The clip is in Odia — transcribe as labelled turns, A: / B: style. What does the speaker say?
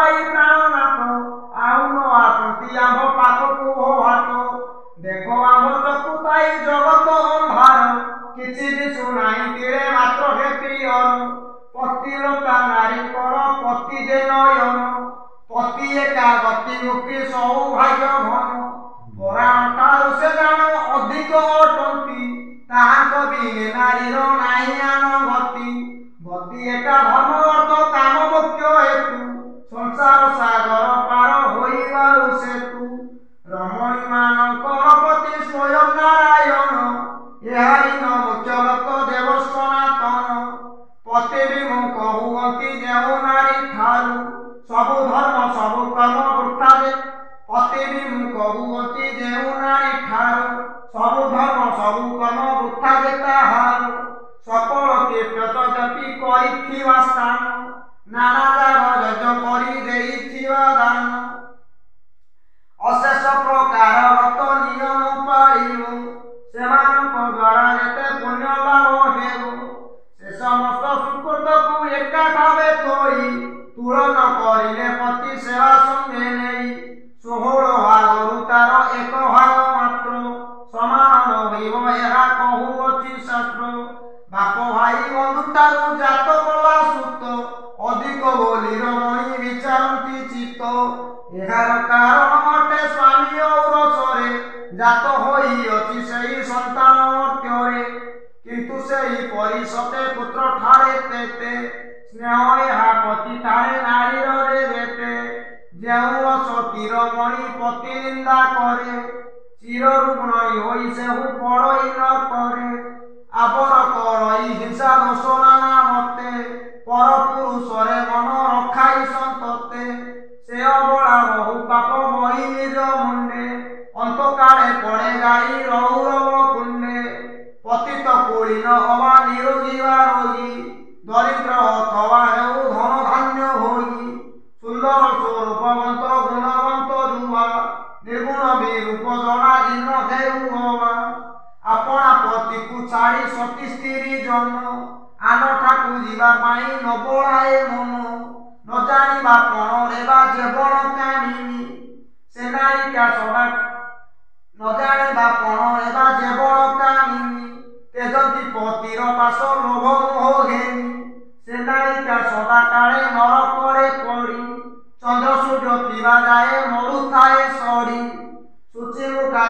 A: ଭାଇ ପ୍ରାଣନାଥ ଆଉ ନ ଆସନ୍ତି ଆମ୍ଭ ପାଖକୁ ହୋ ହାତ। ଦେଖ ଆମ୍ଭ ଚକ୍ଷୁ ଥାଇ ଜଗତ ଅନ୍ଧାର କିଛି ଦିଶୁନାହିଁ ତିଳେ ମାତ୍ର ହେ ପ୍ରିୟର। ପତିବ୍ରତା ନାରୀଙ୍କର ପତି ଯେ ନୟନ ପତି ଏକା ଗତି ମୁକ୍ତି ସୌଭାଗ୍ୟ ଘନ। ପରାଣ ଠାରୁ ସେ ଜାଣ ଅଧିକ ଅଟନ୍ତି ତାହାଙ୍କ ବିନେ ନାରୀର ନାହିଁ ଆନ ଗତି। ଗତି ଏକା ଧର୍ମ ଅର୍ଥ କାମ ମୁଖ୍ୟ ହେତୁ ସଂସାର ସାଗର ପାର ହୋଇବାରୁ ସେତୁ। ରମଣୀ ମାନଙ୍କର ପତି ସ୍ୱୟଂ ନାରାୟଣ ଏହାରି ନ ମୁଖ୍ୟଗତ ଦେବ ସନାତନ। ପତି ବିମୁଖ ହୁଅନ୍ତି ଯେଉଁ ନାରୀ ଠାରୁ ସବୁ ଧର୍ମ ସବୁ କର୍ମ ବୃଥା ଯେ। ପତି ବିମୁଖ ହୁଅନ୍ତି ଯେଉଁ ନାରୀ ଠାରୁ ସବୁ ଧର୍ମ ସବୁ କର୍ମ ବୃଥା ଯେ ତାହାର। ସକଳ ତୀର୍ଥ ଜପି କରିଥିବା ସ୍ଥାନ ନାନା ଯାଗ ଯଜ୍ଞ କରି ଦେଇଥିବା ଦାନ। ଅଶେଷ ପ୍ରକାର ବ୍ରତ ନିୟମ ପାଳିବ ସେମାନଙ୍କ ଦ୍ୱାରା ଯେତେ ପୁଣ୍ୟ ଲାଭ ହେବ। ସେ ସମସ୍ତ ସୁକୃତକୁ ଏକା ଭାବେ ଥୋଇ ତୁଳନ କରିଲେ ପତି ସେବା ସଙ୍ଗେ ନେଇ। 16 ଭାଗରୁ ତାର ଏକ ଭାଗ ମାତ୍ର ସମାନ ରହିବ ଏହା କହୁଅଛି ଶାସ୍ତ୍ର। ବାପ ଭାଇ ବନ୍ଧୁଠାରୁ ଜାତ କଲା ସୁତ ଅଧିକ ବୋଲି ରମଣୀ ବିଚାରନ୍ତି ଚିତ୍ତ। ଏହାର କାରଣ ଅଟେ ସ୍ୱାମୀ ଔରସରେ ଜାତ ହୋଇଅଛି ସେହି ସନ୍ତାନ ମର୍ତ୍ତ୍ୟରେ। କିନ୍ତୁ ସେହି ପରି ସତେ ପୁତ୍ର ଠାରେ ତେତେ ସ୍ନେହ ଏହା ପତି ଠାରେ ନାରୀର ରେ ଯେତେ। ଯେଉଁ ଅସତୀ ରମଣୀ ପତି ନିନ୍ଦା କରେ ଚିରରୁଗ୍ଣୀ ହୋଇ ସେହୁ ପଡ଼ଇ ନ କରେ। ଆବର କରଇ ହିଂସା ଦୋଷ ନାନା ମତେ ପର ପୁରୁଷରେ ମନ ରଖାଇ ସନ୍ତତେ। ସେ ଅବଳା ବହୁ ପାପ ବହି ନିଜ ମୁଣ୍ଡେ ଅନ୍ତକାଳେ ପଡ଼େ ଗାଈ ରହୁରବ କୁଣ୍ଡେ। ପତିତ କୁଳୀନ ଅବା ନିରୋଗୀ ବା ରୋଗୀ ଦରିଦ୍ର ଅଥବା ହେଉ ଧନ ଧାନ୍ୟ ଭୋଗୀ। ସୁନ୍ଦର ସ୍ୱରୂପବନ୍ତ ଗୁଣବନ୍ତ ଯୁବା ନିର୍ଗୁଣ ବିରୂପ ଜଣା ଜୀର୍ଣ୍ଣ ହେଉ ହବା। ଆପଣା ପତିକୁ ଛାଡ଼ି ସତୀ ସ୍ତ୍ରୀ ଜନ ଆନଠାକୁ ଯିବା ପାଇଁ ନ ବଳାଏ ମନ। ନ ଜାଣିବା ପଣରେ ବା ଯେବଳ କାମିନୀ ସେ ନାୟିକା ସଦା ନ ଜାଣିବା ପଣରେ ବା ଯେବଳ